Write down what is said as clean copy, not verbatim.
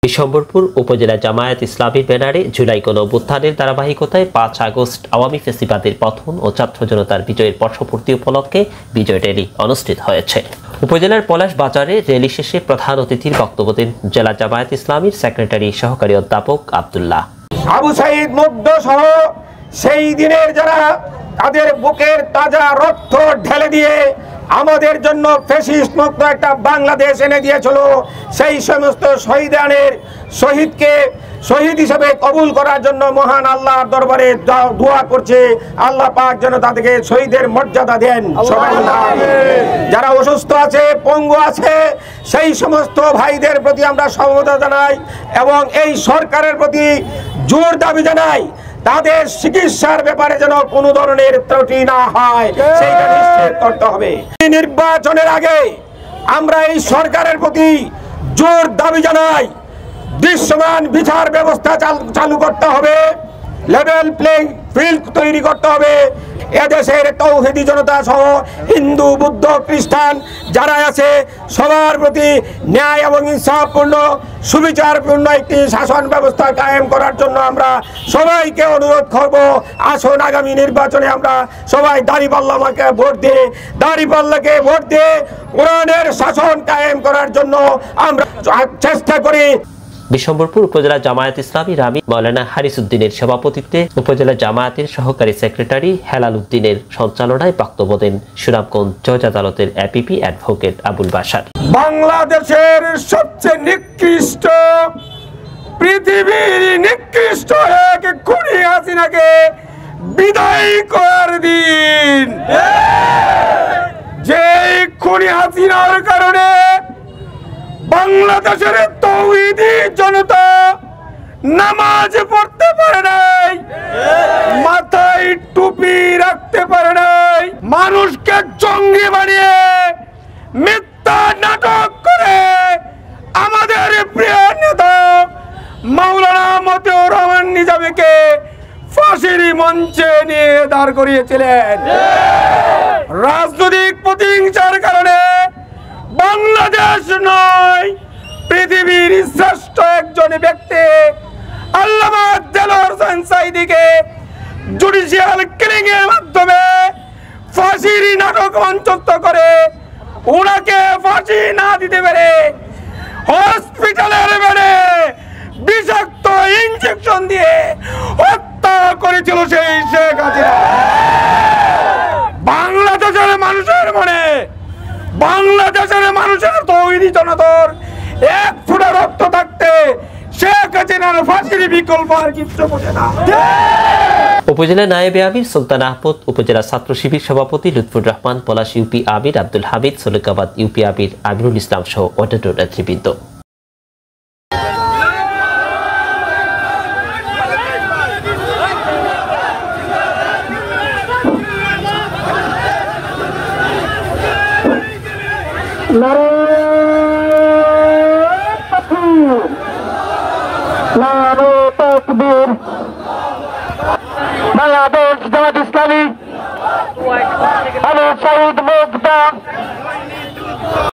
বিশম্বরপুর উপজেলা জামায়াত ইসলামীর ব্যানারে জুলাই গণঅভ্যুত্থানের ধারাবাহিকতায় ৫ আগস্ট আওয়ামী ফ্যাসিবাদের পতন ও ছাত্র জনতার বিজয়ের বর্ষপূর্তি উপলক্ষে বিজয় র্যালি অনুষ্ঠিত হয়েছে। উপজেলার পলাশ বাজারে র্যালি শেষে প্রধান অতিথির বক্তব্য দেন জেলা জামায়াত ইসলামীর সেক্রেটারি সহকারী অধ্যাপক আব্দুল্লাহ। আবু সাইদ মুগ্ধ সহ সেই দিনের যারা তাদের বুকের তাজা রক্ত ঢেলে দিয়ে আমাদের জন্য ফ্যাসিস্ট মুক্ত একটা বাংলাদেশ এনে দিয়েছিল, সেই সমস্ত শহীদানের শহীদকে শহীদ হিসেবে কবুল করার জন্য মহান আল্লাহর দরবারে দোয়া করছে, আল্লাহ পাক যেন তাদেরকে শহীদের মর্যাদা দেন। সবাই যারা অসুস্থ আছে, পঙ্গু আছে, সেই সমস্ত ভাইদের প্রতি আমরা সমবেদনা জানাই এবং এই সরকারের প্রতি জোর দাবি জানাই তাদের চিকিৎসার ব্যাপারে যেন কোনো ধরনের ত্রুটি না হয়, সেইটা নিশ্চিত করতে হবে। নির্বাচনের আগে আমরা এই সরকারের প্রতি জোর দাবি জানাই দৃশ্যমান বিচার ব্যবস্থা চালু করতে হবে, লেভেল প্লেইং ফিল্ড তৈরি করতে হবে। এদেশের তৌহিদি জনতা সহ হিন্দু, বৌদ্ধ, খ্রিস্টান যারা আছে সবার প্রতি ন্যায় এবং ইনসাফপূর্ণ সুবিচারপূর্ণ একটি শাসন ব্যবস্থা কায়েম করার জন্য আমরা সবাইকে অনুরোধ করব, আসুন আগামী নির্বাচনে আমরা সবাই দাঁড়িপাল্লাকে ভোট দিয়ে কোরআনের শাসন কায়েম করার জন্য আমরা চেষ্টা করি। বিশম্বরপুর উপজেলা জামায়াত ইসলামীর আমির মাওলানা হারিস উদ্দিনের সভাপতিত্বে উপজেলা জামায়াতের সহকারী সেক্রেটারি হেলাল উদ্দিনের সঞ্চালনায় বক্তব্য দেন সুনামগঞ্জ জজ আদালতের এপিপি অ্যাডভোকেট আবুল বাশার। বাংলাদেশের সবচেয়ে নিকৃষ্ট, পৃথিবীর নিকৃষ্ট এক খুনি হাসিনাকে বিদায় করার দিন। যে খুনি হাসিনার কারণে বাংলাদেশের তৌহিদি জনতা নামাজ পড়তে পারে নাই, মাথায় টুপি রাখতে পারে নাই, মানুষকে জঙ্গি বানিয়ে মিথ্যা নাটক করে আমাদের প্রিয় নেতা মাওলানা মতিউর রহমান নিজামীকে ফাঁসির মঞ্চে নিয়ে দাঁড় করিয়েছিলেন। রাজনৈতিক প্রতিহিংসার কারণে বাংলাদেশ নয়, পৃথিবীর শ্রেষ্ঠ একজন ব্যক্তি আল্লামা দেলোয়ার হোসেন সাঈদীকে জুডিশিয়াল কিলিং এর মাধ্যমে ফাঁসির নাটক মঞ্চস্থ করে ওনাকে ফাঁসি না দিতে পেরে হসপিটালের বেডে বিষাক্ত ইনজেকশন দিয়ে হত্যা করেছিল সেই শেখ হাসিনা। বাংলাদেশের মানুষের মনে, বাংলাদেশের মানুষের তৌহিদি জনতার এক ফোঁটা রক্ত থাকতে শেখ হাসিনার ফাঁসির বিকল্প আর কিছু বোঝে না। উপজেলা নায়েবে আমির সুলতান আহমদ, উপজেলা ছাত্র শিবির সভাপতি লুৎফুর রহমান, পলাশ ইউপি আমির আব্দুল হামিদ, সলিকাবাদ ইউপি আমির আমিরুল ইসলাম সহ অন্যান্য নেতৃবৃন্দ। বাংলাদেশ জামায়াত ইসলামী আবু সাইদ মুগ্ধ